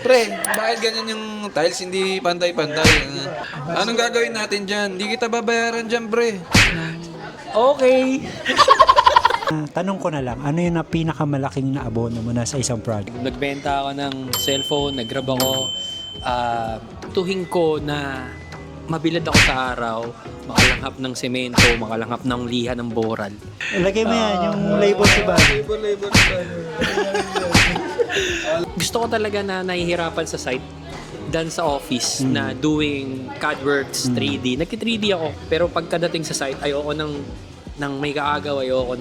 Pre, bakit ganyan yung tiles hindi pantay-pantay? Anong gagawin natin dyan? Hindi kita babayaran dyan, pre. Okay. Tanong ko na lang, ano yung pinakamalaking naabono mo na sa isang project? Nagbenta ako ng cellphone, nag-grab ako. Tuhin ko na mabilad ako sa araw, makalanghap ng semento, makalanghap ng liha ng boral. Lagay mo yan, yung label sa bag. Gusto ko talaga na nahihirapan sa site than sa office na doing CADWorks 3D. Nagki-3D ako, pero pagkadating sa site, ayoko ng may kaagaw, ayoko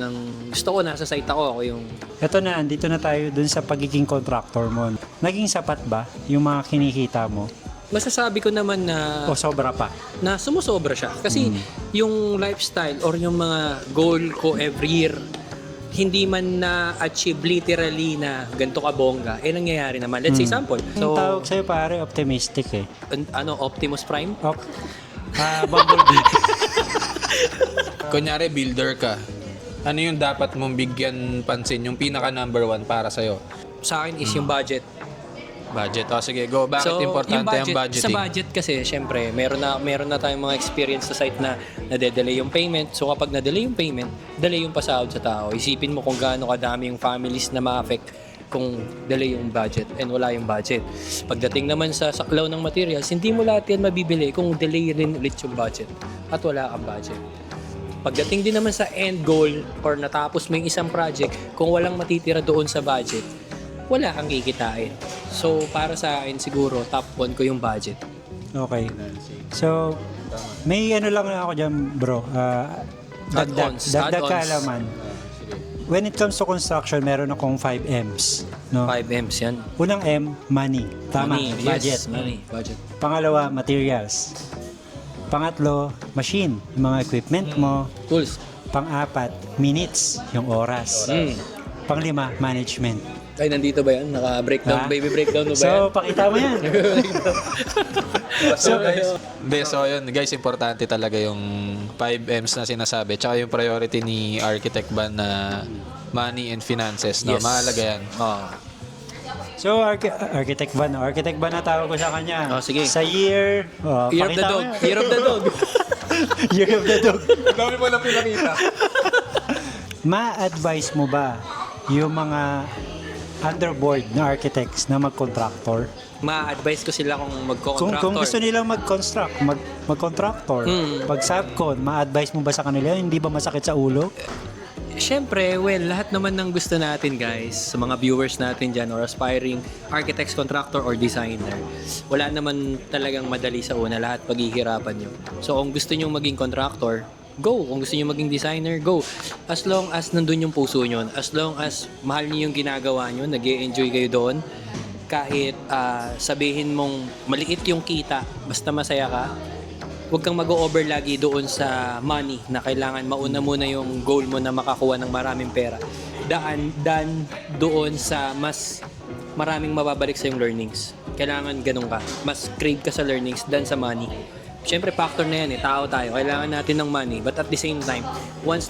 gusto ko nasa site ako yung Ito na, andito na tayo dun sa pagiging contractor mo. Naging sapat ba yung mga kinikita mo? masasabi ko naman na O sobra pa? na sumusobra siya. Kasi yung lifestyle or yung mga goal ko every year, hindi man na-achieve literally na ganito ka bongga, nangyayari naman. Let's say sample. Ang tawag sa'yo pare, optimistic eh. Optimus Prime? Bumblebee. Kunyari, builder ka. Ano yung dapat mong bigyan pansin? Yung pinaka number one para sa'yo? Sa akin is yung budget. Budget. O sige, go. Bakit importante ang budgeting? Sa budget kasi, syempre, meron na tayong mga experience sa site na nade-delay yung payment. So kapag na-delay yung payment, delay yung pasahod sa tao. Isipin mo kung gaano kadami yung families na ma-affect kung delay yung budget and wala yung budget. Pagdating naman sa saklaw ng materials, hindi mo lahat yan mabibili kung delay rin ulit yung budget at wala kang budget. Pagdating din naman sa end goal or natapos mo yung isang project, kung walang matitira doon sa budget, wala kang kikitain. So, para sa akin, siguro, top 1 ko yung budget. Okay. So, may ano lang ako dyan bro. Dagdag Add-ons. kaalaman. When it comes to construction, meron akong 5 M's. No? 5 M's yan. Unang M, money. Tama, Money, budget. yes, money, budget. Pangalawa, materials. Pangatlo, machine, yung mga equipment mo. Tools. Pang-apat, minutes, yung oras. Panglima, management. Ay, nandito ba yan? Naka-breakdown, Ha? baby breakdown mo ba yan? So, pakita mo yan. So yun, guys, importante talaga yung 5 M's na sinasabi. Tsaka yung priority ni Architect Van na money and finances. No? Yes. Mahalaga yan. So, Architect Van na tawag ko sa kanya. Oh, sige. Sa year... Year of the pakita mo dog. yan. Year of the dog. Year of the dog. Dami mo lang pinakita. Ma-advise mo ba yung mga underboard na architects na mag-contractor? Ma-advise ko sila kung Kung magko-contractor. gusto nilang mag-contractor, pag subcon, ma-advise mo ba sa kanila? Hindi ba masakit sa ulo? Siyempre, lahat naman ng gusto natin, guys, sa mga viewers natin dyan or aspiring architects, contractor, or designer, wala naman talagang madali sa una. Lahat paghihirapan nyo. So, kung gusto nyo maging contractor, go. Kung gusto nyo maging designer, go. As long as nandun yung puso nyo, as long as mahal nyo yung ginagawa nyo, nag-e-enjoy kayo doon, kahit sabihin mong maliit yung kita, basta masaya ka, huwag kang mag-o-over lagi doon sa money na kailangan mauna muna yung goal mo na makakuha ng maraming pera. Daan doon sa mas maraming mababalik sa yung learnings. Kailangan ganun ka. Mas crave ka sa learnings than sa money. Siyempre, factor na yan tao tayo. Kailangan natin ng money. But at the same time, once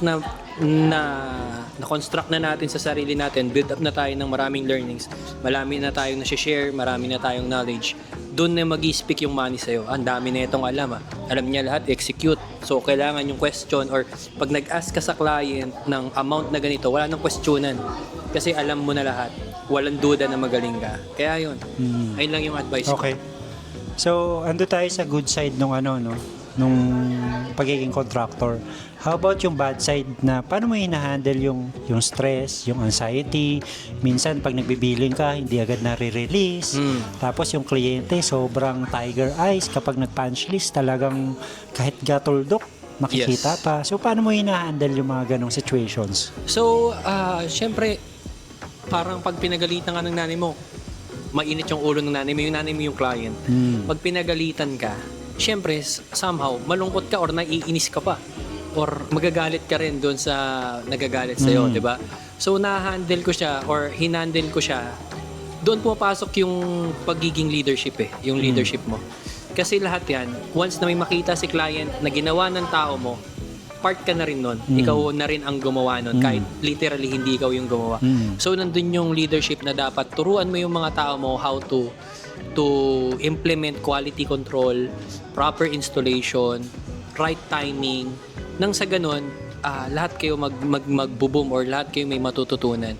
na-construct na natin sa sarili natin, build up na tayo ng maraming learnings, marami na tayong na-share, marami na tayong knowledge, doon na mag-i-speak yung money sa'yo. Ang dami na itong alam. Alam niya lahat, execute. So, kailangan yung question or pag nag-ask ka sa client ng amount na ganito, wala nang questionan. Kasi alam mo na lahat. Walang duda na magaling ka. Kaya yun. Ayun lang yung advice ko. Okay. So, ando tayo sa good side nung nung pagiging contractor. How about yung bad side na paano mo hinahandle yung stress, yung anxiety? Minsan pag nagbibiling ka, hindi agad nare-release. Tapos yung kliyente, sobrang tiger eyes kapag nag-punch list, talagang kahit gatuldok, makikita Yes. pa. So, paano mo hinahandle yung mga ganong situations? So, syempre, parang pag pinagalitan ka ng nanay mo, mainit yung ulo ng nanay mo yung client. Pag pinagalitan ka, syempre, somehow, malungkot ka or naiinis ka pa. Or magagalit ka rin doon sa nagagalit sa'yo, di ba? So, na-handle ko siya or hinandle ko siya. Doon pumapasok yung pagiging leadership yung leadership mo. Kasi lahat yan, once na may makita si client na ginawa ng tao mo, part ka na rin nun. Ikaw na rin ang gumawa nun. Kahit literally hindi ikaw yung gumawa. So, nandun yung leadership na dapat turuan mo yung mga tao mo how to to implement quality control, proper installation, right timing, nang sa ganun, lahat kayo magbo-boom or lahat kayo may matututunan.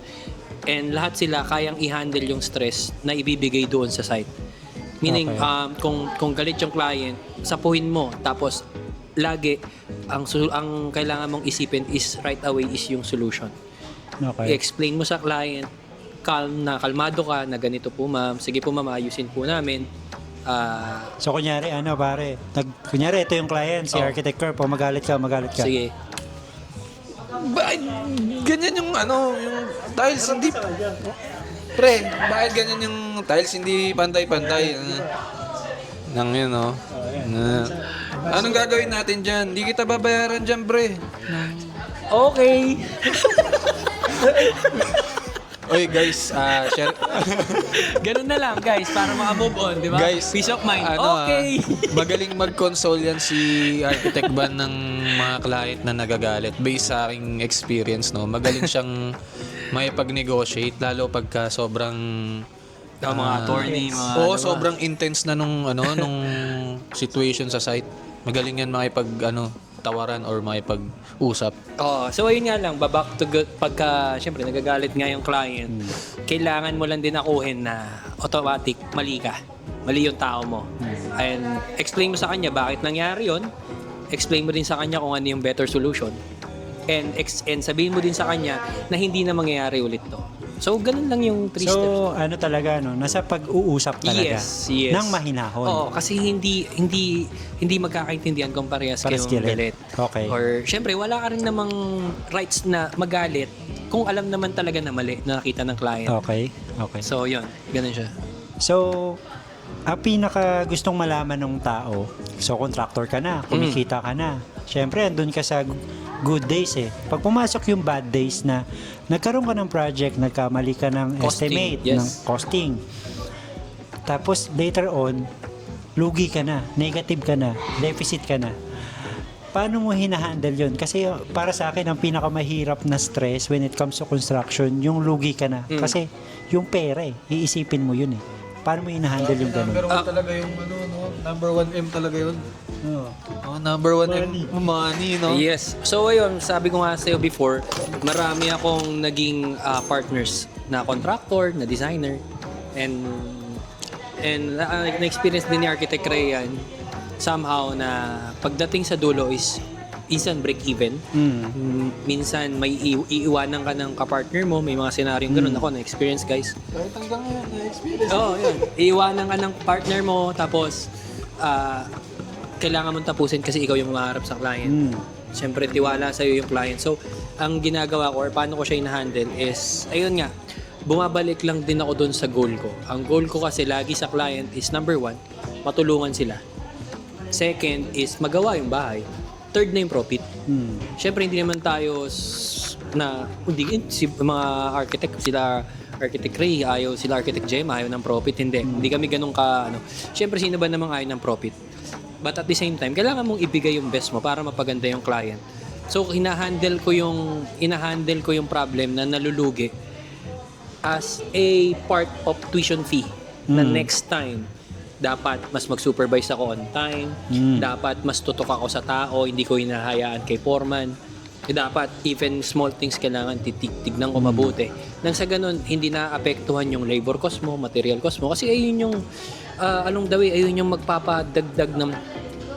And lahat sila kayang i-handle yung stress na ibibigay doon sa site. Meaning, Okay. kung galit yung client, sapuhin mo. Tapos, lagi, ang kailangan mong isipin is right away is yung solution. Okay. I-explain mo sa client, kalmado ka, na ganito po ma'am, sige po ma'am, ayusin po namin. So kunyari pare, kunyari ito yung client, si Architect Kerr, magalit ka. Sige. Bakit ganyan yung yung tiles hindi... Pre, bakit ganyan yung tiles hindi pantay-pantay? Nang yun, anong gagawin natin dyan? Hindi kita babayaran dyan, pre. Okay. Oy, guys, share... Ganun na lang, guys, para maka-move on, di ba? Guys, Peace of mind. ano, Okay. magaling mag-console yan si Architect Ban ng mga client na nagagalit. Based sa aking experience, no, magaling siyang may pag-negotiate, lalo pagka sobrang Mga attorney, mga... oo, sobrang intense na nung situation sa site. Magaling yan tawaran or makipag-usap. So ayun nga lang, pagka, syempre, nagagalit nga yung client, kailangan mo lang din akuhin na automatic, mali ka. Mali yung tao mo. And explain mo sa kanya bakit nangyari yun. Explain mo din sa kanya kung ano yung better solution. And sabihin mo din sa kanya na hindi na mangyayari ulit to. So, ganun lang yung 3 steps. So, talaga, nasa pag-uusap talaga. Yes. Ng mahinahon. Oo, kasi hindi magkakaintindihan kung parehas Parehas kayong galit. galit. Okay. Or, syempre, wala ka rin namang rights na magalit kung alam naman talaga na mali na nakita ng client. Okay. So, yun. Ganun siya. So, ang pinaka gustong malaman ng tao, so contractor ka na, kumikita ka na. Siyempre, andun ka sa good days eh. Pag pumasok yung bad days na nagkaroon ka ng project, nagkamali ka ng Costing, estimate, yes. ng costing. Tapos later on, lugi ka na, negative ka na, deficit ka na. Paano mo hinahandle yun? Kasi para sa akin, ang pinakamahirap na stress when it comes to construction, yung lugi ka na. Kasi yung pera iisipin mo yun eh. Paano mo hinahandle yung ganun? Number 1 talaga yung number 1M talaga yun. Number 1M money, no? Yes. So, ayun, sabi ko nga sa'yo before, marami akong naging partners na contractor, na designer, and na-experience din ni Architect Ray yan, somehow na pagdating sa dulo is minsan break even. Minsan may iiwanan ka ng kapartner mo, may mga senaryong ganun. Ako na-experience, guys. Kahit hanggang ngayon, na-experience. Oo, yun. Iiwanan ka ng partner mo, tapos kailangan mong tapusin kasi ikaw yung maharap sa client. Siyempre, tiwala sa'yo yung client. So, ang ginagawa ko or paano ko siya in-handle is, ayun nga, bumabalik lang din ako dun sa goal ko. Ang goal ko kasi lagi sa client is number 1, matulungan sila. Second is magawa yung bahay. Third na yung profit. Siyempre, hindi naman tayo mga architect, sila Architect Ray, sila Architect Jem, ayaw ng profit. Hindi kami ganun Siyempre, sino ba namang ayaw ng profit? But at the same time, kailangan mong ibigay yung best mo para mapaganda yung client. So, inahandle ko yung problem na nalulugi as a part of tuition fee na next time dapat mas mag-supervise ako on time, dapat mas tutok ako sa tao, hindi ko hinahayaan kay foreman. Dapat even small things kailangan tignan ko mabuti. Nang sa ganun, hindi na-apektuhan yung labor cost mo, material cost mo. Kasi ayun yung, ayun yung magpapadagdag ng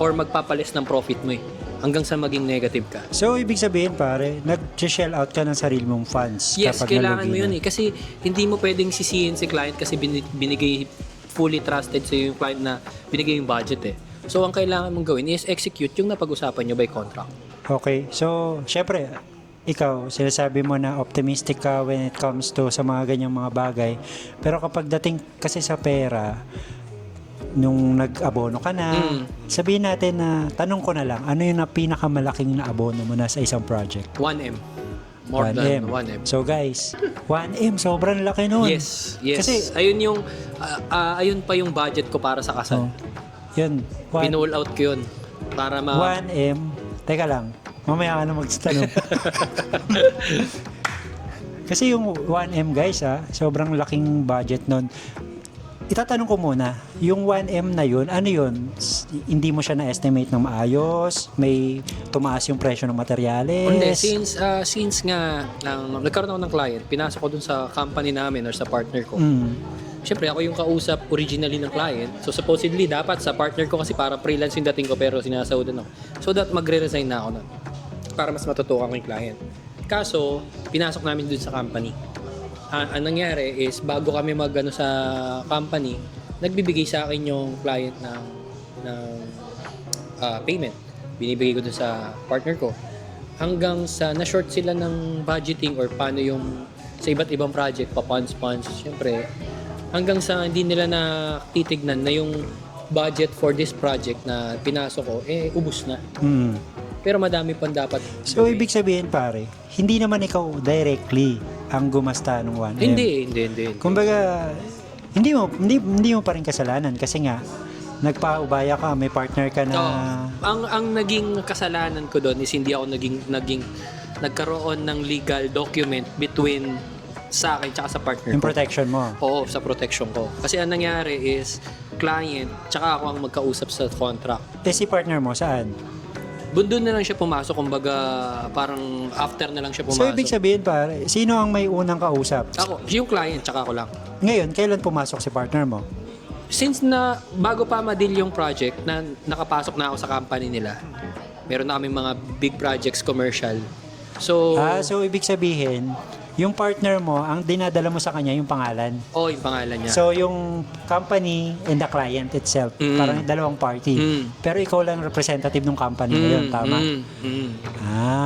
or magpapalis ng profit mo eh. Hanggang sa maging negative ka. So, ibig sabihin pare, nag-shell out ka ng sarili mong funds. Yes, kapag kailangan mo nalugi yun na. eh. Kasi hindi mo pwedeng sisihin si client kasi binigay fully trusted sa yung client na binigay yung budget eh. So, ang kailangan mong gawin is execute yung napag-usapan nyo by contract. Okay, so, syempre, ikaw, sinasabi mo na optimistic ka when it comes to sa mga ganyang mga bagay. Pero kapag dating kasi sa pera, nung nag-abono ka na, sabihin natin na, tanong ko na lang, ano yung pinakamalaking na abono mo na sa isang project? 1M. More than 1M. So guys, 1M, sobrang laki nun. Yes. Kasi, ayun pa yung budget ko para sa kasal. yun, Pinull out ko yun. Para 1M, teka lang, mamaya ka na magtanong. Kasi yung 1M guys sobrang laking budget nun. itatanong ko muna, yung 1M na yun, ano yun? Hindi mo siya na-estimate ng maayos? May tumaas yung presyo ng materyales? Hindi, since nga nagkaroon ako ng client, pinasok ko dun sa company namin or sa partner ko. Siyempre, ako yung kausap originally ng client. So, supposedly, dapat sa partner ko kasi para freelance yung dating ko pero sinasahudan ako. So, that magre-resign na ako na para mas matutukan ko yung client. Kaso, pinasok namin dun sa company. Ang nangyari is, bago kami sa company, nagbibigay sa akin yung client ng payment. Binibigay ko dun sa partner ko. Hanggang sa na-short sila ng budgeting or paano yung sa iba't ibang project, pa-funds, syempre, hanggang sa hindi nila titignan na yung budget for this project na pinasok ko, ubus na. Pero madami pang dapat. So, ibig sabihin pare, hindi naman ikaw directly ang gumasta ng 1M. Hindi. Kumbaga, hindi mo pa rin kasalanan kasi nga, nagpaubaya ka, may partner ka na... Ang naging kasalanan ko doon is hindi ako nagkaroon ng legal document between sa akin tsaka sa partner yung ko. protection mo. Oo, sa protection ko. Kasi ang nangyari is, client, tsaka ako ang magkausap sa contract. Si partner mo, saan? Doon na lang siya pumasok, kumbaga parang after na lang siya pumasok. So, ibig sabihin pare, sino ang may unang kausap? Ako, yung client, tsaka ako lang. Ngayon, kailan pumasok si partner mo? Since na bago pa ma-deal yung project, na nakapasok na ako sa company nila, meron na kaming mga big projects commercial. So, So ibig sabihin, yung partner mo, ang dinadala mo sa kanya yung pangalan. yung pangalan niya. So, yung company and the client itself, parang dalawang party. Pero ikaw lang representative ng company na yun, tama?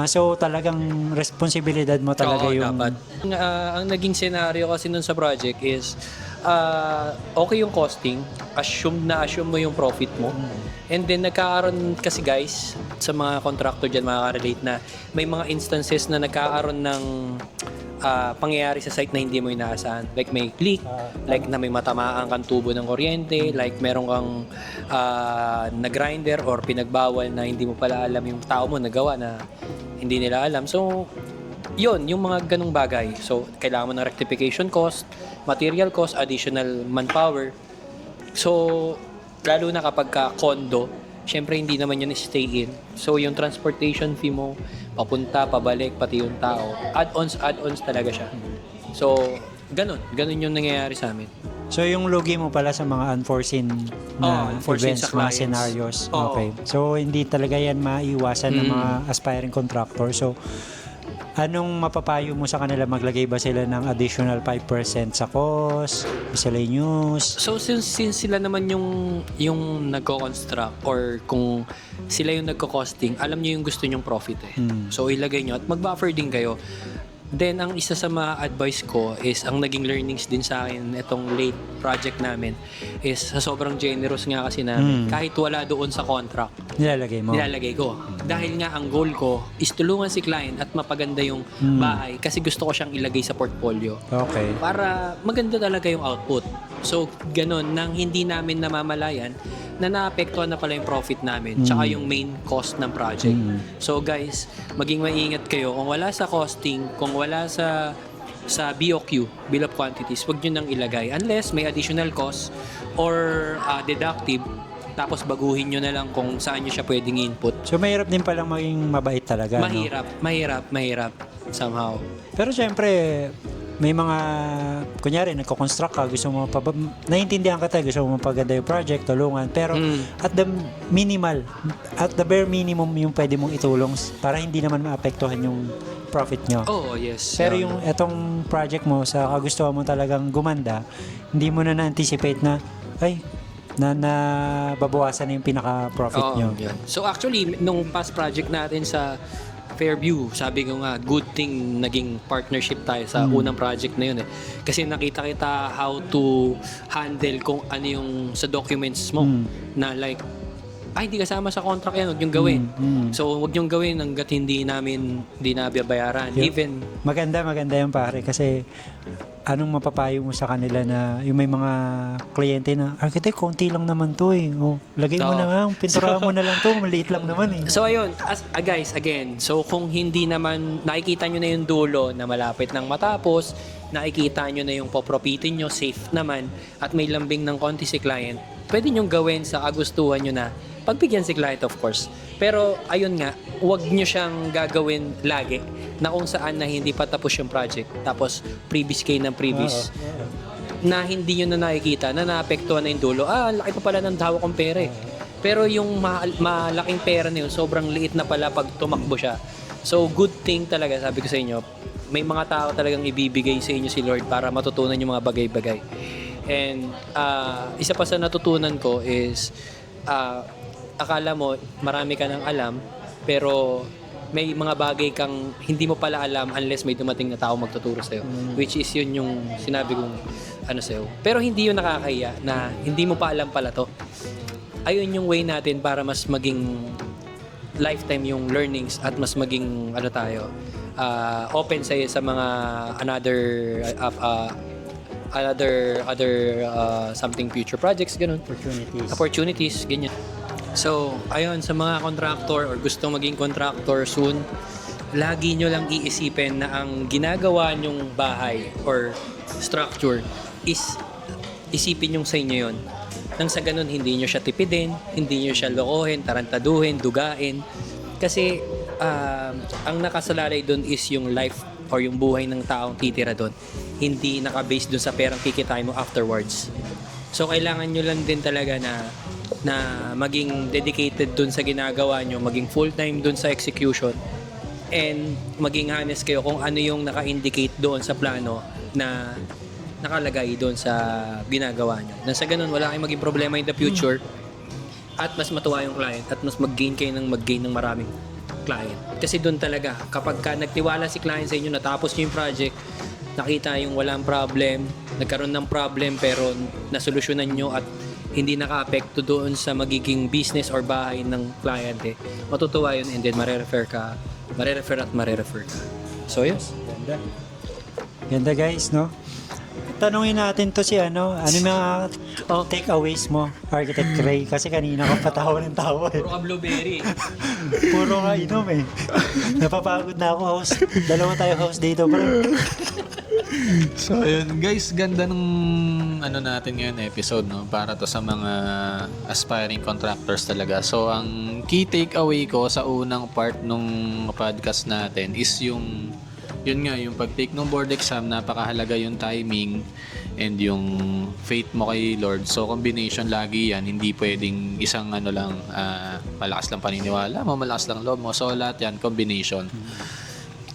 So talagang responsibilidad mo talaga Oo, yung... dapat. Ang naging scenario kasi nun sa project is, okay yung costing, assume mo yung profit mo. And then nagkakaroon kasi guys, sa mga contractor dyan makaka-relate na may mga instances na nagkakaroon ng pangyayari sa site na hindi mo inaasahan. Like may leak, like na may matamaan kang tubo ng kuryente, like meron kang na-grinder or pinagbawal na hindi mo pala alam yung tao mo nagawa na hindi nila alam. So, yun, yung mga ganong bagay. So, kailangan mo ng rectification cost, material cost, additional manpower. So, lalo na kapag condo, syempre hindi naman yun stay in. So, yung transportation fee mo, papunta, pabalik, pati yung tao, add-ons talaga siya. So, ganun yung nangyayari sa amin. So, yung lugi mo pala sa mga unforeseen na unforeseen events, sa mga clients. scenarios. Oo. Okay. So, hindi talaga yan maiiwasan ng mga aspiring contractor. So, anong mapapayo mo sa kanila? Maglagay ba sila ng additional 5% sa cost? Miscellaneous? So since sila naman yung nagko-construct or kung sila yung nagko-costing, alam niyo yung gusto nyong profit eh. So ilagay nyo at mag-buffer din kayo. Then ang isa sa mga advice ko is ang naging learnings din sa akin itong late project namin is sa sobrang generous nga kasi namin kahit wala doon sa contract Nilalagay mo? nilalagay ko. Dahil nga ang goal ko is tulungan si client at mapaganda yung bahay kasi gusto ko siyang ilagay sa portfolio. Okay. Para maganda talaga yung output. So, ganun, nang hindi namin namamalayan na naapektuhan na pala yung profit namin tsaka yung main cost ng project. So, guys, maging maingat kayo. Kung wala sa costing, kung wala sa BOQ, Bill of Quantities, wag nyo nang ilagay. Unless may additional cost or deductive, tapos baguhin nyo na lang kung saan nyo siya pwedeng input. So, mahirap din palang maging mabait talaga, no? Mahirap somehow. Pero syempre, may mga, kunyari, nagko-construct ka, gusto mo, naiintindihan ka tayo, gusto mo mapaganda yung project, tulungan, pero at the bare minimum yung pwede mong itulong para hindi naman maapektuhan yung profit nyo. Oh, yes. Pero yung etong project mo, sa kagustuhan mo talagang gumanda, hindi mo na na-anticipate na, na babawasan na yung pinaka-profit nyo. Yeah. So actually, nung past project natin sa Fairview, sabi ko nga, good thing naging partnership tayo sa unang project na yun eh. Kasi nakita kita how to handle kung ano yung sa documents mo na like, hindi kasama sa contract yan, huwag niyong gawin. So, huwag niyong gawin hanggat hindi nababayaran. Yep. Even, Maganda yan pare kasi anong mapapayo mo sa kanila na yung may mga kliyente na architect, konti lang naman to eh. Lagay mo na nga, pinturahan mo na lang to, maliit lang naman eh. so ayun, guys, again, so kung hindi naman, nakikita nyo na yung dulo na malapit nang matapos, nakikita nyo na yung popropitin nyo, safe naman, at may lambing ng konti si client, pwede nyong gawin sa kagustuhan nyo na pagbigyan si client, of course. Pero ayun nga, huwag nyo siyang gagawin lagi na kung saan na hindi pa tapos yung project. Tapos previous kayo ng previous na hindi nyo na nakikita, na naapektuhan na yung dulo. Laki pa pala ng hawak kong pera eh. Pero yung malaking pera na yun, sobrang liit na pala pag tumakbo siya. So good thing talaga, sabi ko sa inyo, may mga tao talagang ibibigay sa inyo si Lord para matutunan yung mga bagay-bagay. And isa pa sa natutunan ko is akala mo marami ka nang alam, pero may mga bagay kang hindi mo pala alam unless may dumating na tao magtuturo sa'yo. Which is yun yung sinabi kong sa'yo. Pero hindi yun nakakahiya na hindi mo pa alam pala to. Ayun yung way natin para mas maging lifetime yung learnings at mas maging open sa mga other something future projects, ganun. Opportunities, ganyan. So, ayun, sa mga contractor or gustong maging contractor soon, lagi nyo lang iisipin na ang ginagawa nyong bahay or structure is isipin yung sa inyo yun. Nang sa ganun, hindi nyo siya tipidin, hindi nyo siya lokohin, tarantaduhin, dugain. Kasi ang nakasalalay doon is yung life or yung buhay ng taong titira doon. Hindi naka-base doon sa perang kikitain mo afterwards. So, kailangan nyo lang din talaga na maging dedicated dun sa ginagawa nyo, maging full-time dun sa execution, and maging honest kayo kung ano yung naka-indicate doon sa plano na nakalagay doon sa ginagawa nyo. Nang sa ganun, wala kayong maging problema in the future at mas matuwa yung client at mas mag-gain kayo ng maraming client. Kasi doon talaga, kapag nagtiwala si client sa inyo, natapos nyo yung project, nakita yung walang problem, nagkaroon ng problem pero nasolusyonan nyo at hindi naka-apekto doon sa magiging business or bahay ng client matutuwa yun, and then marerefer ka. So yes. Ganda guys, no? Tanungin natin to si ano yung mga takeaways mo, Architect Ray, kasi kanina ka patawa ng tawa eh. Puro ka blueberry. Puro nga inom eh. Napapagod na ako, host. Dalawa tayo host dito, bro. So ayun guys, ganda nung natin ngayon episode, no, para to sa mga aspiring contractors talaga. So ang key takeaway ko sa unang part nung podcast natin is yung pag-take ng board exam, napakahalaga yung timing and yung faith mo kay Lord. So combination lagi yan, hindi pwedeng isang malakas lang paniniwala mo, malakas lang loob mo. So lahat yan combination.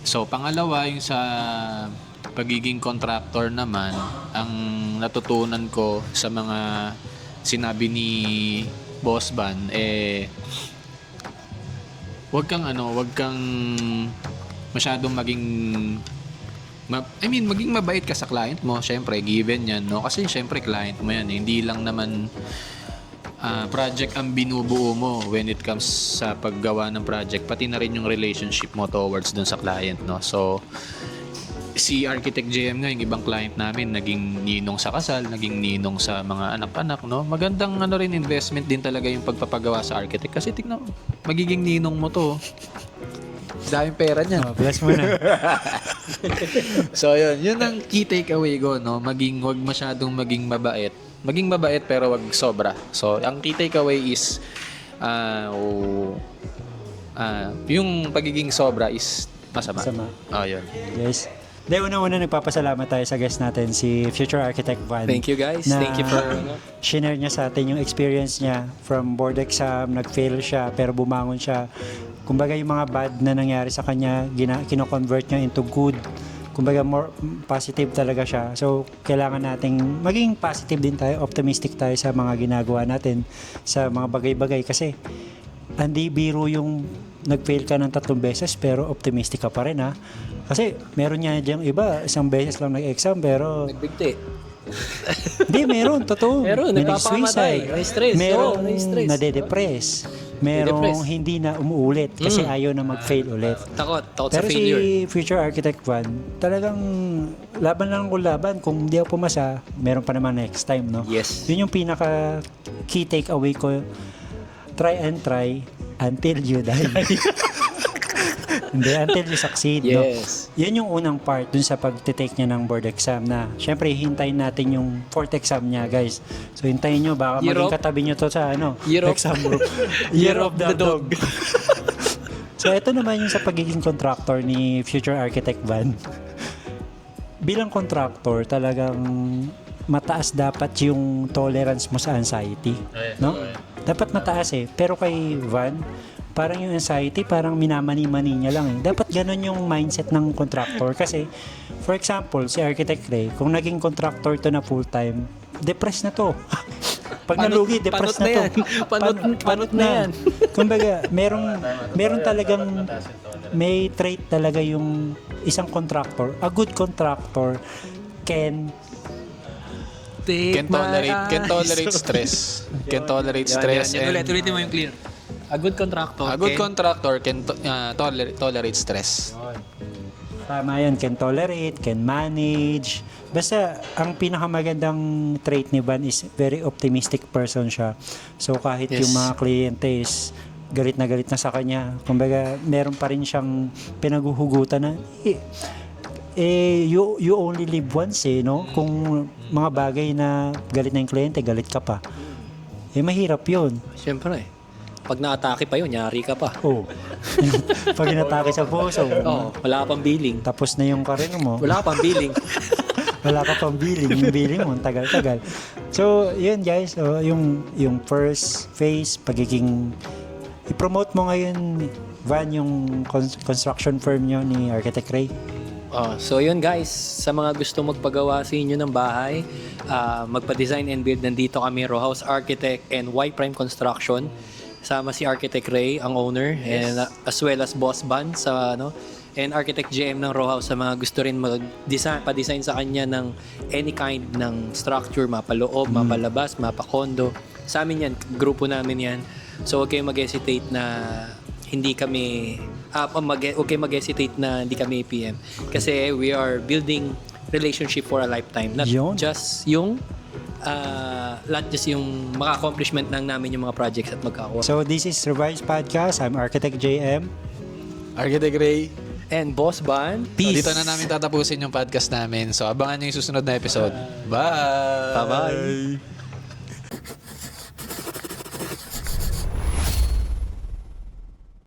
So pangalawa, yung sa pagiging contractor naman, ang natutunan ko sa mga sinabi ni Boss Van, wag kang masyadong maging mabait ka sa client mo. Syempre, given yan, no? Kasi syempre, client mo yan. Hindi lang naman project ang binubuo mo when it comes sa paggawa ng project. Pati na rin yung relationship mo towards dun sa client, no? So, si Architect JM nga, yung ibang client namin, naging ninong sa kasal, naging ninong sa mga anak-anak, no? Magandang rin investment din talaga yung pagpapagawa sa architect. Kasi tignan mo, magiging ninong mo to. Daming pera niyan. Bless mo na. So, yun ang key takeaway ko, no? Wag masyadong maging mabait. Maging mabait pero wag sobra. So, ang key takeaway is yung pagiging sobra is masama. Yun. Yes. Una-una nagpapasalamat tayo sa guest natin, si Future Architect Van. Thank you guys. Thank you for share niya sa atin yung experience niya from board exam, nag-fail siya pero bumangon siya. Kumbaga yung mga bad na nangyari sa kanya, kino-convert niya into good. Kumbaga more positive talaga siya. So kailangan nating maging positive din tayo, optimistic tayo sa mga ginagawa natin, sa mga bagay-bagay, kasi hindi biro yung nag-fail ka ng 3 beses pero optimistic ka pa rin, ha. Kasi meron niya diyang iba, 1 beses lang nag-exam pero nagbigti. hindi, meron, totoo. Meron, nagpapakamatay, may stress. Meron may stress. nade-depress. Merong hindi na umuulit kasi ayaw na mag-fail ulit. Takot Pero sa failure. si Future Architect Van, talagang laban lang kung laban. Kung hindi ako pumasa, meron pa naman next time, no? Yes. Yun yung pinaka key takeaway ko. Try and try until you die. Hindi, until you succeed, no? Yes. Yan yung unang part dun sa pag-take niya ng board exam na, syempre, hintayin natin yung fourth exam niya, guys. So, hintayin nyo, baka Year maging of- katabi nyo to sa, Year of- exam room. Year of the dog. So, ito naman yung sa pagiging contractor ni Future Architect Van. Bilang contractor, talagang mataas dapat yung tolerance mo sa anxiety. No? Dapat mataas eh. Pero kay Van, parang yung anxiety, parang minamani-mani niya lang eh. Dapat ganun yung mindset ng contractor. Kasi, for example, si Architect Ray, kung naging contractor to na full-time, depressed na to. Pag nalugi, depressed na to. Panot na yan. Kumbaga, meron talagang, may trait talaga yung isang contractor. A good contractor can Take Can tolerate stress. Can tolerate stress. Yan. And Ulitin mo yung clear. A good contractor. a good contractor can tolerate stress. Tama yan, can tolerate, can manage. Basta, ang pinakamagandang trait ni Van is very optimistic person siya. So, kahit Yes. yung mga kliyente is galit na sa kanya, kumbaga, meron pa rin siyang pinaguhugutan na, you only live once no? Kung mga bagay na galit na yung kliyente, galit ka pa. Mahirap yun. Siyempre. Pag na-atake pa yun, yari ka pa. Oh. Pag inatake sa puso, Wala ka pang billing. tapos na yung karir mo. Wala ka pang billing. Wala ka pang billing. Yung billing mo, ang tagal-tagal. So, yun guys, yung first phase, pagiging, i-promote mo ngayon, Van, yung construction firm nyo ni Architect Ray. So yun guys, sa mga gusto magpagawa sa inyo ng bahay, magpa-design and build, nandito kami, Row House Architect and Y Prime Construction. Sama si Architect Ray, ang owner, and as well as Boss Ban sa and Architect GM ng Row House sa mga gusto rin mag-design, pa-design sa kanya ng any kind ng structure, mapaloob, mapalabas, mapakondo. Sa amin yan, grupo namin yan. So huwag kayong mag-hesitate na hindi kami okay mag-hesitate na hindi kami APM kasi we are building relationship for a lifetime, not Yun. just yung maka-accomplishment lang namin yung mga projects at magkakawa. So, this is Revised Podcast. I'm Architect JM. Architect Ray, And Boss Ban, so peace. dito na namin tatapusin yung podcast namin. So abangan nyo yung susunod na episode. Bye! Bye-bye.